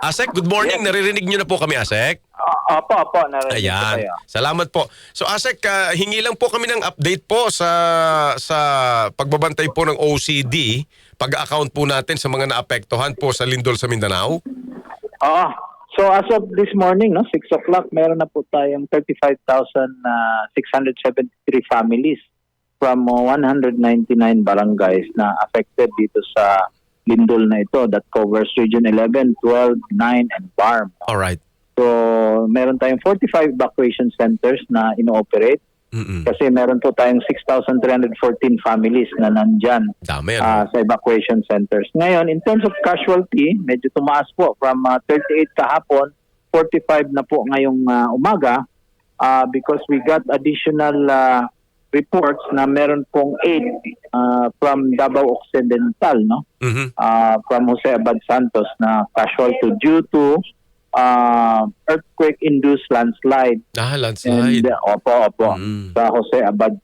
Asek, good morning. Yes. Naririnig niyo na po kami, Asek. Opo, narinig ko Ayan. kayo. Salamat po. So Asek, hingi lang po kami ng update po sa pagbabantay po ng OCD, pag-account po natin sa mga naapektuhan po sa lindol sa Mindanao. Oo. So as of this morning, 6 o'clock, meron na po tayong 35,673 families from 199 barangays na affected dito sa lindol na ito that covers Region 11, 12, 9, and BARM. All right. So meron tayong 45 evacuation centers na ino-operate kasi meron po tayong 6,314 families na nandyan Dami, sa evacuation centers. Ngayon, in terms of casualty, medyo tumaas po from 38 kahapon, 45 na po ngayong umaga because we got additional reports na meron pong 8 from Davao Occidental, from Jose Abad Santos na casualty due to earthquake-induced landslide. Landslide. And, opo. Sa Jose Abad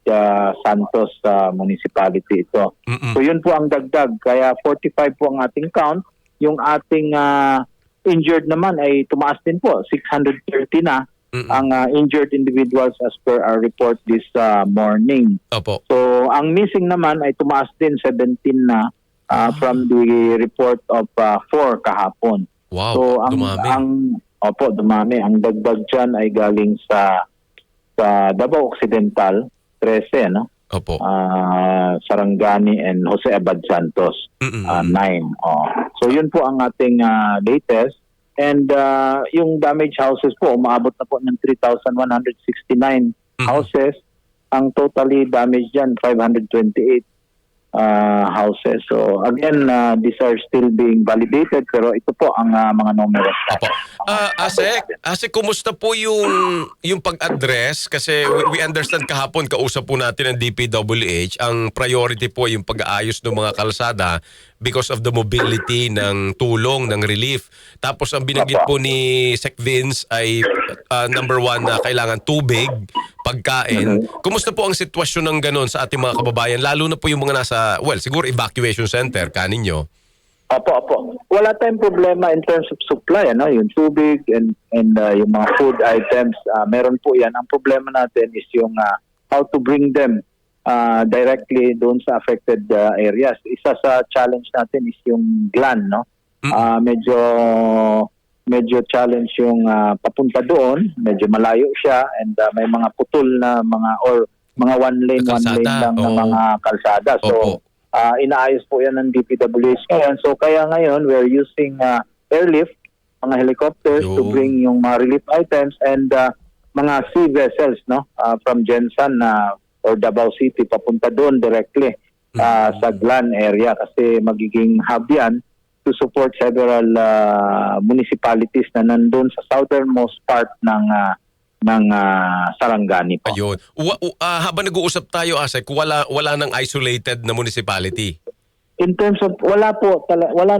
Santos municipality ito. So yun po ang dagdag. Kaya 45 po ang ating count. Yung ating injured naman ay tumaas din po. 630 na ang injured individuals as per our report this morning. Opo. So ang missing naman ay tumaas din 17 na from the report of 4 kahapon. Wow, so dumami. Dumami. Ang dagdag dyan ay galing sa Davao Occidental, 13, Opo. Sarangani and Jose Abad Santos, 9. So yun po ang ating latest. And yung damaged houses po, umaabot na po ng 3,169 houses. Ang totally damaged dyan, 528 houses. So again, these are still being validated pero ito po ang mga numbers. Opo. Asek, kumusta po yung pag-address? Kasi we understand kahapon kausap po natin ng DPWH, ang priority po yung pag-aayos ng mga kalsada because of the mobility ng tulong, ng relief. Tapos ang binanggit po ni Sec Vince ay number 1 na kailangan tubig, pagkain. Kumusta po ang sitwasyon ng ganon sa ating mga kababayan, lalo na po yung mga nasa, siguro evacuation center, kanin nyo? Opo. Wala tayong problema in terms of supply, yung tubig and yung mga food items. Meron po yan. Ang problema natin is yung how to bring them directly doon sa affected areas. Isa sa challenge natin is yung GLAN, medyo challenge yung papunta doon, medyo malayo siya and may mga putol na mga one lane lang na mga kalsada. So inaayos po yan ng DPWH ngayon. So kaya ngayon we're using airlift, mga helicopters to bring yung mga relief items and mga sea vessels from Jensan or Davao City papunta doon directly sa GLAN area kasi magiging hub yan to support several municipalities na nandun sa southernmost part ng Sarangani po. Ayun. Habang nag-uusap tayo, Asek, wala nang isolated na municipality? In terms of, wala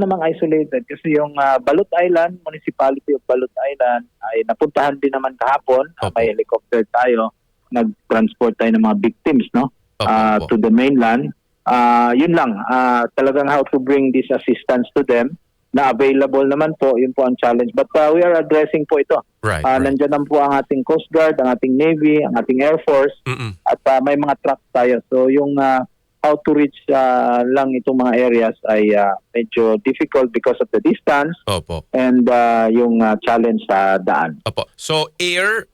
namang isolated kasi yung Balut Island, Municipality of Balut Island ay napuntahan din naman kahapon. May helicopter tayo, nag-transport tayo ng mga victims to the mainland. Yun lang, talagang how to bring this assistance to them na available naman po, yun po ang challenge. But we are addressing po ito. Right. Nandiyan lang po ang ating Coast Guard, ang ating Navy, ang ating Air Force, at may mga trucks tayo. So yung how to reach lang itong mga areas ay medyo difficult because of the distance. Opo. And yung challenge sa daan. Opo. So air,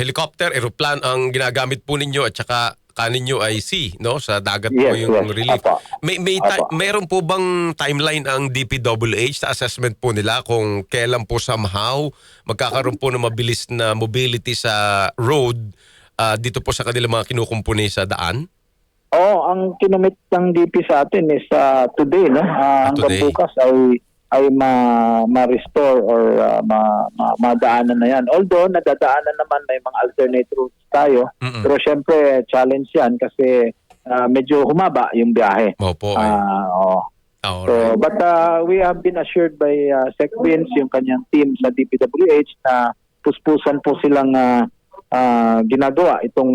helicopter, aeroplan ang ginagamit po ninyo at saka kanin nyo ay sea, sa dagat po yung relief. Apo. Mayroon po bang timeline ang DPWH sa assessment po nila kung kailan po somehow magkakaroon po ng mabilis na mobility sa road dito po sa kanilang mga kinukumpuni sa daan? Ang kinumit ng DP sa atin is today, hanggang bukas ay ma-restore or madaanan na yan. Although nadadaanan naman, may mga alternate routes tayo. Pero syempre challenge yan kasi medyo humaba yung biyahe. Opo. So, but we have been assured by Sec Vince, yung kanyang team sa DPWH na puspusan po silang ginagawa itong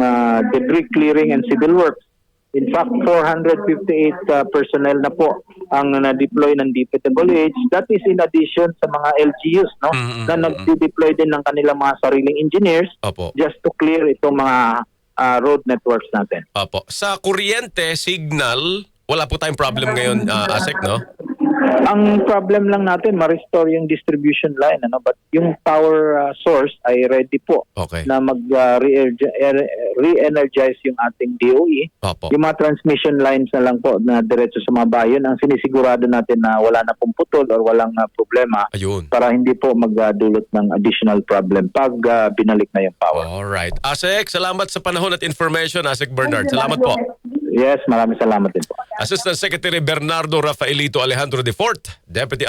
debris clearing and civil works In fact, 458 personnel na po ang na-deploy ng DPWH. That is in addition sa mga LGUs, no? Na nag-deploy din ng kanilang mga sariling engineers Opo. just to clear itong mga road networks natin. Opo. Sa kuryente, signal, wala po tayong problem ngayon, ASEC, no? Ang problem lang natin, ma-restore yung distribution line, ano? But yung power source ay ready po Okay. na re-energize yung ating DOE. Opo. Yung mga transmission lines na lang po na diretso sa mga bayan, ang sinisigurado natin na wala na pong putol or walang problema Ayun. para hindi po magdulot ng additional problem pag binalik na yung power. Alright. ASEC, salamat sa panahon at information, ASEC Bernard. Salamat po. Yes, maraming salamat din po. Assistant Secretary Bernardo Rafaelito Alejandro IV, Deputy